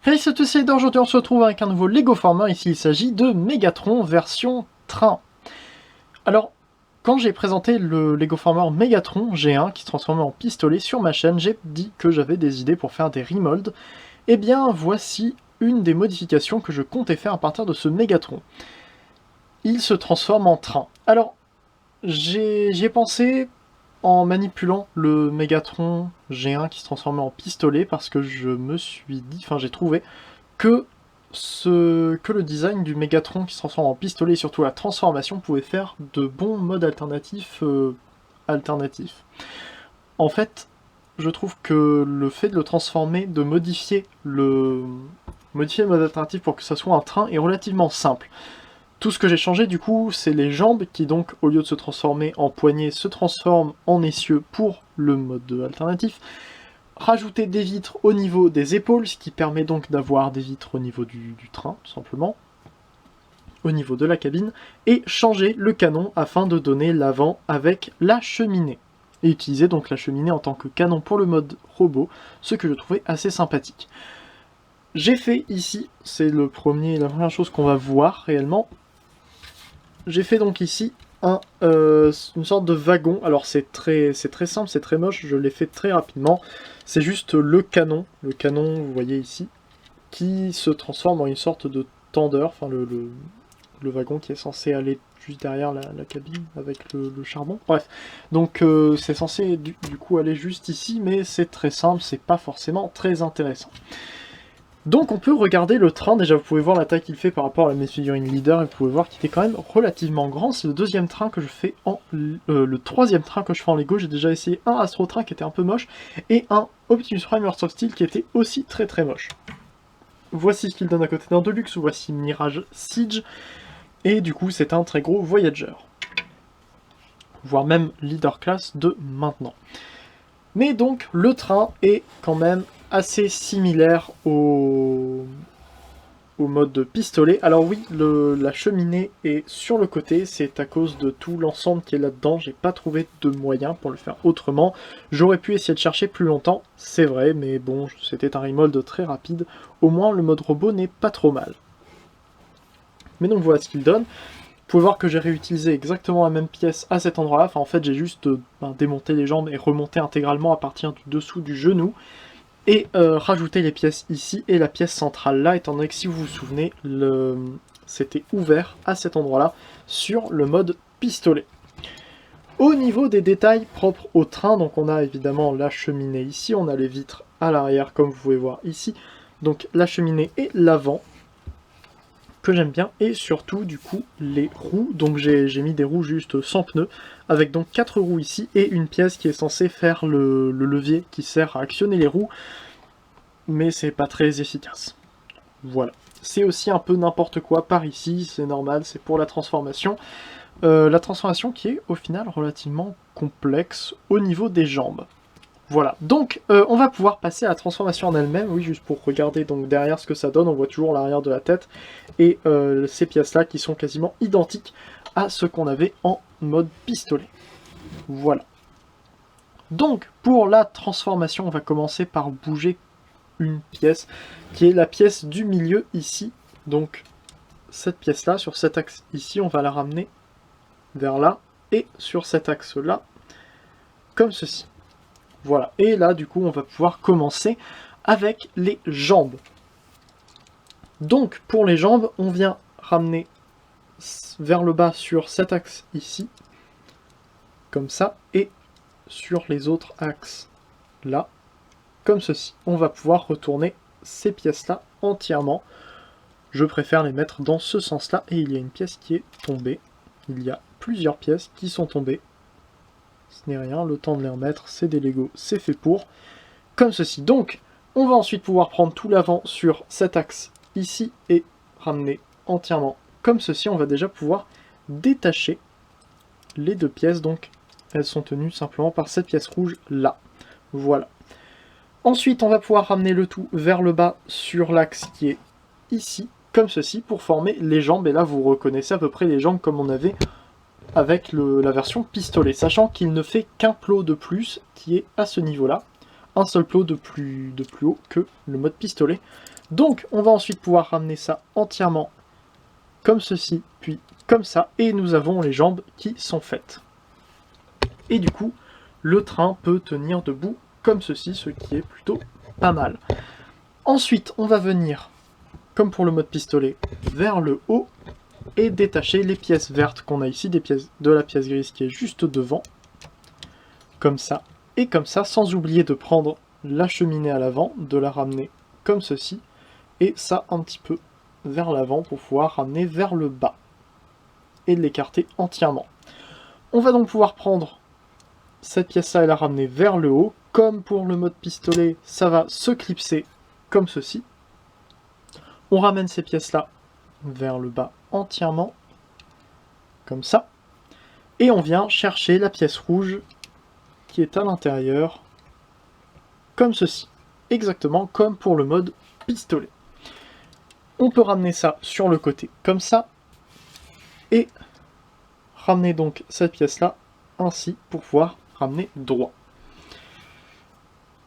Hey, c'est tous et aujourd'hui on se retrouve avec un nouveau Lego Former. Ici il s'agit de Megatron version train. Alors, quand j'ai présenté le Lego Former Megatron G1 qui se transformait en pistolet sur ma chaîne, j'ai dit que j'avais des idées pour faire des remolds. Et bien voici une des modifications que je comptais faire à partir de ce Megatron. Il se transforme en train. Alors, j'y ai pensé en manipulant le Megatron G1 qui se transformait en pistolet parce que je me suis dit, enfin j'ai trouvé que le design du Megatron qui se transforme en pistolet et surtout la transformation pouvait faire de bons modes alternatifs. En fait, je trouve que le fait de le transformer, de modifier le mode alternatif pour que ça soit un train est relativement simple. Tout ce que j'ai changé du coup, c'est les jambes qui donc, au lieu de se transformer en poignée, se transforment en essieu pour le mode alternatif. Rajouter des vitres au niveau des épaules, ce qui permet donc d'avoir des vitres au niveau du train, tout simplement, au niveau de la cabine, et changer le canon afin de donner l'avant avec la cheminée. Et utiliser donc la cheminée en tant que canon pour le mode robot, ce que je trouvais assez sympathique. J'ai fait ici, c'est la première chose qu'on va voir réellement, j'ai fait donc ici une sorte de wagon. Alors c'est très simple, c'est très moche, je l'ai fait très rapidement. C'est juste le canon, vous voyez ici, qui se transforme en une sorte de tendeur, enfin le wagon qui est censé aller juste derrière la cabine avec le charbon. Bref, donc c'est censé du coup aller juste ici, mais c'est très simple, c'est pas forcément très intéressant. Donc on peut regarder le train, déjà vous pouvez voir la taille qu'il fait par rapport à mes figurines leader, et vous pouvez voir qu'il est quand même relativement grand. C'est le deuxième train que je fais le troisième train que je fais en Lego. J'ai déjà essayé un Astro Train qui était un peu moche, et un Optimus Prime Earth of Steel qui était aussi très moche. Voici ce qu'il donne à côté d'un Deluxe, voici Mirage Siege, et du coup c'est un très gros Voyager. Voire même Leader Class de maintenant. Mais donc le train est quand même assez similaire au mode pistolet. Alors oui, la cheminée est sur le côté, c'est à cause de tout l'ensemble qui est là-dedans. J'ai pas trouvé de moyen pour le faire autrement. J'aurais pu essayer de chercher plus longtemps, c'est vrai, mais bon, c'était un remold très rapide. Au moins, le mode robot n'est pas trop mal. Mais donc voilà ce qu'il donne. Vous pouvez voir que j'ai réutilisé exactement la même pièce à cet endroit-là. Enfin, en fait, j'ai juste démonté les jambes et remonté intégralement à partir du dessous du genou. Et rajouter les pièces ici et la pièce centrale là, étant donné que si vous vous souvenez, c'était ouvert à cet endroit-là sur le mode pistolet. Au niveau des détails propres au train, donc on a évidemment la cheminée ici, on a les vitres à l'arrière comme vous pouvez voir ici, donc la cheminée et l'avant, que j'aime bien, et surtout du coup les roues, donc j'ai mis des roues juste sans pneus, avec donc 4 roues ici, et une pièce qui est censée faire le levier qui sert à actionner les roues, mais c'est pas très efficace. Voilà. C'est aussi un peu n'importe quoi par ici, c'est normal, c'est pour la transformation. La transformation qui est au final relativement complexe au niveau des jambes. Voilà, donc on va pouvoir passer à la transformation en elle-même, oui, juste pour regarder donc derrière ce que ça donne, on voit toujours l'arrière de la tête, et ces pièces-là qui sont quasiment identiques à ce qu'on avait en mode pistolet. Voilà. Donc, pour la transformation, on va commencer par bouger une pièce, qui est la pièce du milieu ici, donc cette pièce-là, sur cet axe ici, on va la ramener vers là, et sur cet axe-là, comme ceci. Voilà, et là du coup on va pouvoir commencer avec les jambes. Donc pour les jambes, on vient ramener vers le bas sur cet axe ici, comme ça, et sur les autres axes là, comme ceci. On va pouvoir retourner ces pièces-là entièrement. Je préfère les mettre dans ce sens-là, et il y a une pièce qui est tombée. Il y a plusieurs pièces qui sont tombées. Ce n'est rien, le temps de les remettre, c'est des Lego, c'est fait pour, comme ceci. Donc, on va ensuite pouvoir prendre tout l'avant sur cet axe ici et ramener entièrement comme ceci. On va déjà pouvoir détacher les deux pièces, donc elles sont tenues simplement par cette pièce rouge là. Voilà. Ensuite, on va pouvoir ramener le tout vers le bas sur l'axe qui est ici, comme ceci, pour former les jambes. Et là, vous reconnaissez à peu près les jambes comme on avait avec la version pistolet, sachant qu'il ne fait qu'un plot de plus qui est à ce niveau-là, un seul plot de plus haut que le mode pistolet. Donc on va ensuite pouvoir ramener ça entièrement comme ceci, puis comme ça, et nous avons les jambes qui sont faites. Et du coup, le train peut tenir debout comme ceci, ce qui est plutôt pas mal. Ensuite, on va venir, comme pour le mode pistolet, vers le haut, et détacher les pièces vertes qu'on a ici, de la pièce grise qui est juste devant, comme ça, et comme ça, sans oublier de prendre la cheminée à l'avant, de la ramener comme ceci, et ça un petit peu vers l'avant pour pouvoir ramener vers le bas, et l'écarter entièrement. On va donc pouvoir prendre cette pièce-là et la ramener vers le haut, comme pour le mode pistolet, ça va se clipser comme ceci. On ramène ces pièces-là vers le bas entièrement, comme ça, et on vient chercher la pièce rouge qui est à l'intérieur, comme ceci, exactement comme pour le mode pistolet. On peut ramener ça sur le côté, comme ça, et ramener donc cette pièce-là, ainsi, pour pouvoir ramener droit.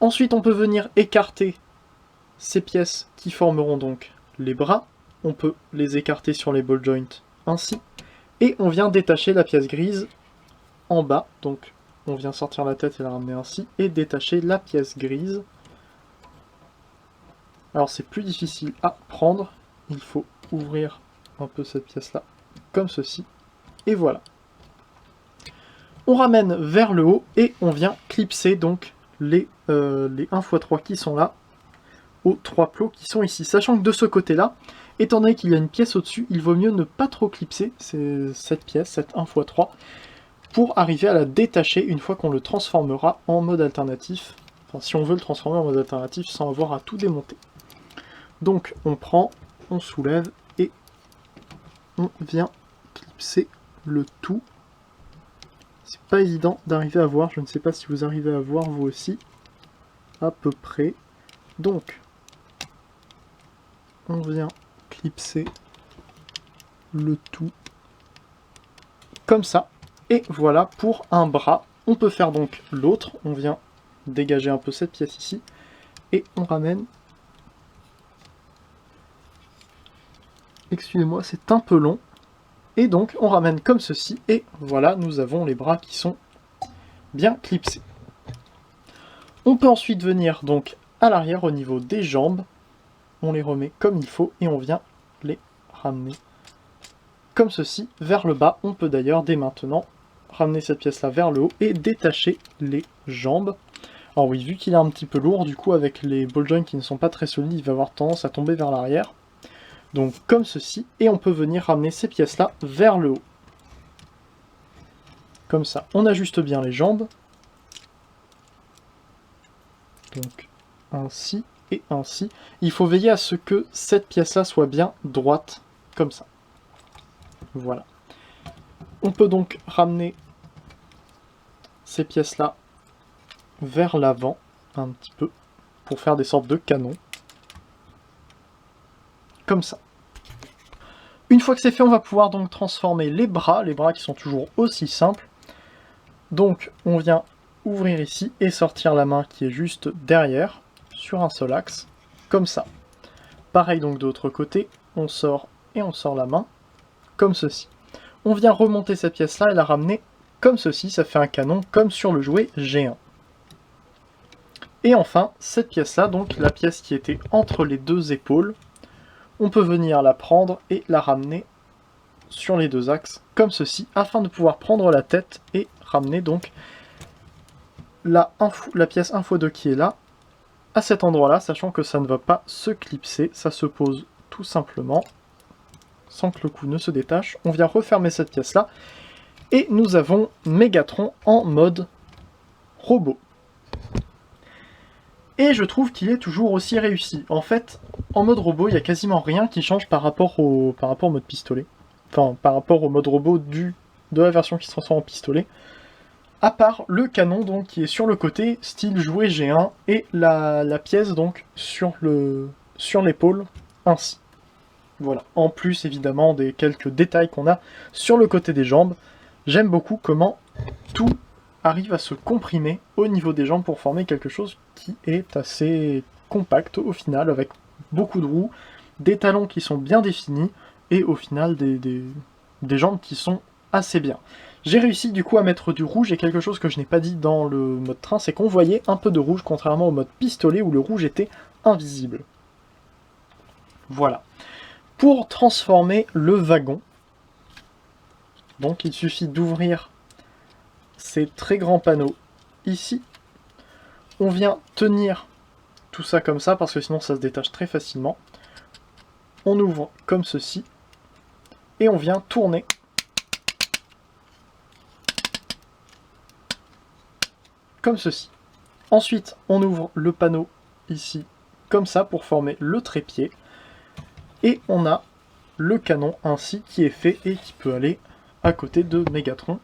Ensuite, on peut venir écarter ces pièces qui formeront donc les bras. On peut les écarter sur les ball joints ainsi. Et on vient détacher la pièce grise en bas. Donc on vient sortir la tête et la ramener ainsi. Et détacher la pièce grise. Alors c'est plus difficile à prendre. Il faut ouvrir un peu cette pièce-là comme ceci. Et voilà. On ramène vers le haut et on vient clipser donc les 1x3 qui sont là aux 3 plots qui sont ici. Sachant que de ce côté-là, étant donné qu'il y a une pièce au-dessus, il vaut mieux ne pas trop clipser cette pièce, cette 1x3, pour arriver à la détacher une fois qu'on le transformera en mode alternatif. Enfin, si on veut le transformer en mode alternatif sans avoir à tout démonter. Donc on prend, on soulève et on vient clipser le tout. C'est pas évident d'arriver à voir, je ne sais pas si vous arrivez à voir vous aussi, à peu près. Donc, on vient clipser le tout, comme ça. Et voilà pour un bras. On peut faire donc l'autre, on vient dégager un peu cette pièce ici, et on ramène... Excusez-moi, c'est un peu long. Et donc, on ramène comme ceci, et voilà, nous avons les bras qui sont bien clipsés. On peut ensuite venir donc à l'arrière au niveau des jambes. On les remet comme il faut, et on vient les ramener comme ceci, vers le bas. On peut d'ailleurs, dès maintenant, ramener cette pièce-là vers le haut, et détacher les jambes. Alors oui, vu qu'il est un petit peu lourd, du coup, avec les ball joints qui ne sont pas très solides, il va avoir tendance à tomber vers l'arrière. Donc comme ceci, et on peut venir ramener ces pièces-là vers le haut. Comme ça, on ajuste bien les jambes. Donc ainsi et ainsi. Il faut veiller à ce que cette pièce-là soit bien droite, comme ça. Voilà. On peut donc ramener ces pièces-là vers l'avant, un petit peu, pour faire des sortes de canons. Comme ça. Une fois que c'est fait, on va pouvoir donc transformer les bras qui sont toujours aussi simples. Donc on vient ouvrir ici et sortir la main qui est juste derrière, sur un seul axe, comme ça. Pareil donc de l'autre côté, on sort et on sort la main, comme ceci. On vient remonter cette pièce-là et la ramener comme ceci, ça fait un canon comme sur le jouet G1. Et enfin, cette pièce-là, donc la pièce qui était entre les deux épaules, on peut venir la prendre et la ramener sur les deux axes, comme ceci, afin de pouvoir prendre la tête et ramener donc la pièce 1x2 qui est là, à cet endroit-là, sachant que ça ne va pas se clipser, ça se pose tout simplement, sans que le cou ne se détache. On vient refermer cette pièce-là, et nous avons Megatron en mode robot. Et je trouve qu'il est toujours aussi réussi. En fait, en mode robot, il n'y a quasiment rien qui change par rapport au mode pistolet. Enfin, par rapport au mode robot de la version qui se transforme en pistolet. À part le canon donc qui est sur le côté, style jouet G1, et la pièce donc sur l'épaule, ainsi. Voilà. En plus évidemment des quelques détails qu'on a sur le côté des jambes. J'aime beaucoup comment tout arrive à se comprimer au niveau des jambes pour former quelque chose qui est assez compact au final, avec beaucoup de roues, des talons qui sont bien définis, et au final des jambes qui sont assez bien. J'ai réussi du coup à mettre du rouge, et quelque chose que je n'ai pas dit dans le mode train, c'est qu'on voyait un peu de rouge, contrairement au mode pistolet où le rouge était invisible. Voilà. Pour transformer le wagon, donc il suffit d'ouvrir ces très grands panneaux ici. On vient tenir tout ça comme ça, parce que sinon ça se détache très facilement. On ouvre comme ceci, et on vient tourner. Comme ceci. Ensuite, on ouvre le panneau ici, comme ça, pour former le trépied. Et on a le canon ainsi qui est fait et qui peut aller à côté de Megatron,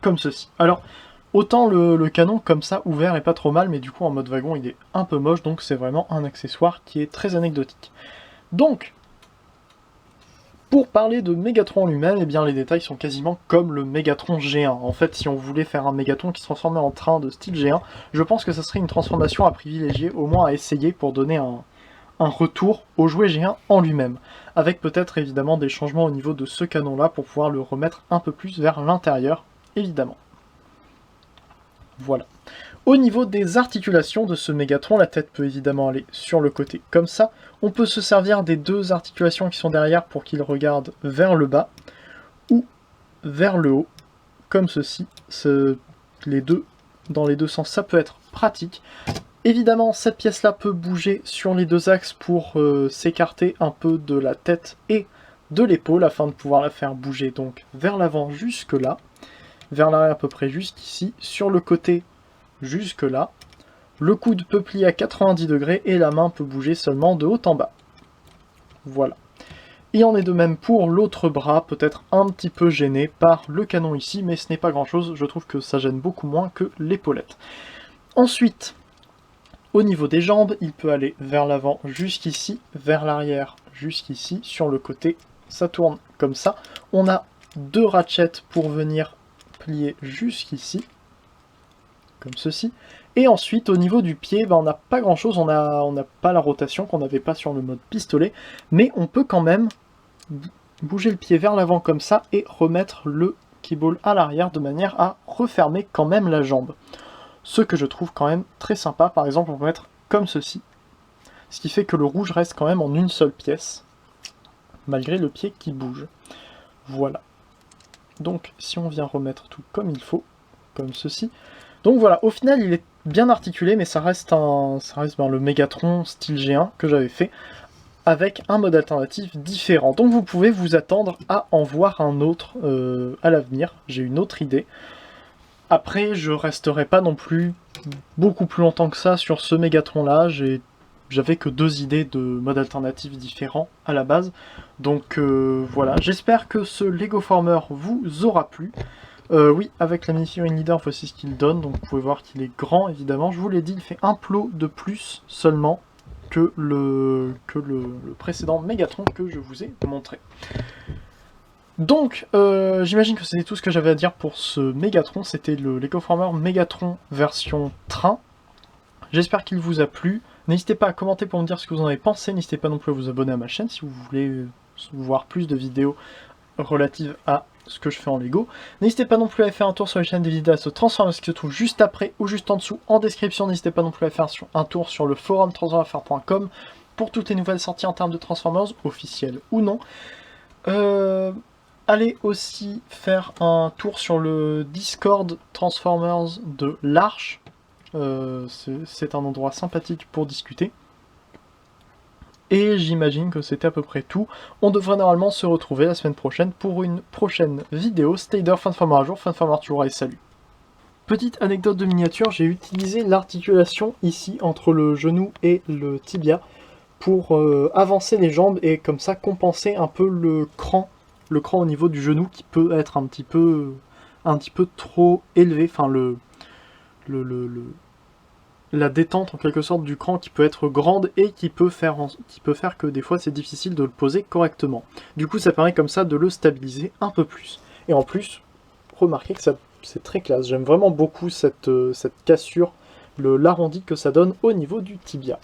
comme ceci. Alors, autant le canon comme ça, ouvert, est pas trop mal, mais du coup en mode wagon il est un peu moche, donc c'est vraiment un accessoire qui est très anecdotique. Donc, pour parler de Megatron lui-même, eh bien les détails sont quasiment comme le Megatron G1. En fait, si on voulait faire un Megatron qui se transformait en train de style G1, je pense que ça serait une transformation à privilégier, au moins à essayer pour donner un retour au jouet G1 en lui-même. Avec peut-être évidemment des changements au niveau de ce canon-là pour pouvoir le remettre un peu plus vers l'intérieur, évidemment. Voilà. Au niveau des articulations de ce Mégatron, la tête peut évidemment aller sur le côté comme ça. On peut se servir des deux articulations qui sont derrière pour qu'il regarde vers le bas ou vers le haut, comme ceci. Dans les deux sens, ça peut être pratique. Évidemment, cette pièce-là peut bouger sur les deux axes pour s'écarter un peu de la tête et de l'épaule afin de pouvoir la faire bouger donc vers l'avant jusque là, vers l'arrière à peu près jusqu'ici, sur le côté jusque là. Le coude peut plier à 90 degrés et la main peut bouger seulement de haut en bas. Voilà. Il en est de même pour l'autre bras, peut-être un petit peu gêné par le canon ici, mais ce n'est pas grand chose, je trouve que ça gêne beaucoup moins que l'épaulette. Ensuite, au niveau des jambes, il peut aller vers l'avant jusqu'ici, vers l'arrière jusqu'ici, sur le côté, ça tourne comme ça. On a deux ratchets pour venir plier jusqu'ici, comme ceci. Et ensuite, au niveau du pied, on n'a pas grand chose, on n'a pas la rotation qu'on n'avait pas sur le mode pistolet, mais on peut quand même bouger le pied vers l'avant comme ça et remettre le keyball à l'arrière de manière à refermer quand même la jambe. Ce que je trouve quand même très sympa. Par exemple, on peut mettre comme ceci, ce qui fait que le rouge reste quand même en une seule pièce, malgré le pied qui bouge. Voilà. Donc, si on vient remettre tout comme il faut, comme ceci. Donc voilà, au final, il est bien articulé, mais ça reste le Megatron style G1 que j'avais fait, avec un mode alternatif différent. Donc vous pouvez vous attendre à en voir un autre à l'avenir. J'ai une autre idée. Après, je resterai pas non plus beaucoup plus longtemps que ça sur ce Mégatron-là. J'avais que deux idées de modes alternatifs différents à la base. Donc voilà, j'espère que ce Lego Former vous aura plu. Oui, avec la mini-figurine leader, voici ce qu'il donne. Donc vous pouvez voir qu'il est grand, évidemment. Je vous l'ai dit, il fait un plot de plus seulement que le précédent Mégatron que je vous ai montré. Donc, j'imagine que c'était tout ce que j'avais à dire pour ce Mégatron. C'était le Lego Former Mégatron version train. J'espère qu'il vous a plu. N'hésitez pas à commenter pour me dire ce que vous en avez pensé. N'hésitez pas non plus à vous abonner à ma chaîne si vous voulez voir plus de vidéos relatives à ce que je fais en Lego. N'hésitez pas non plus à faire un tour sur les chaînes des vidéos se Transformers qui se trouve juste après ou juste en dessous en description. N'hésitez pas non plus à faire un tour sur le forum transformersfr.com pour toutes les nouvelles sorties en termes de Transformers, officielles ou non. Allez aussi faire un tour sur le Discord Transformers de l'Arche. C'est un endroit sympathique pour discuter. Et j'imagine que c'était à peu près tout. On devrait normalement se retrouver la semaine prochaine pour une prochaine vidéo. Stay there, Fanformer à jour, Fanformer toujours et salut. Petite anecdote de miniature, j'ai utilisé l'articulation ici entre le genou et le tibia pour avancer les jambes et comme ça compenser un peu le cran au niveau du genou qui peut être un petit peu trop élevé, enfin la détente en quelque sorte du cran qui peut être grande et qui peut faire que des fois c'est difficile de le poser correctement. Du coup ça permet comme ça de le stabiliser un peu plus. Et en plus, remarquez que c'est très classe, j'aime vraiment beaucoup cette cassure, l'arrondi que ça donne au niveau du tibia.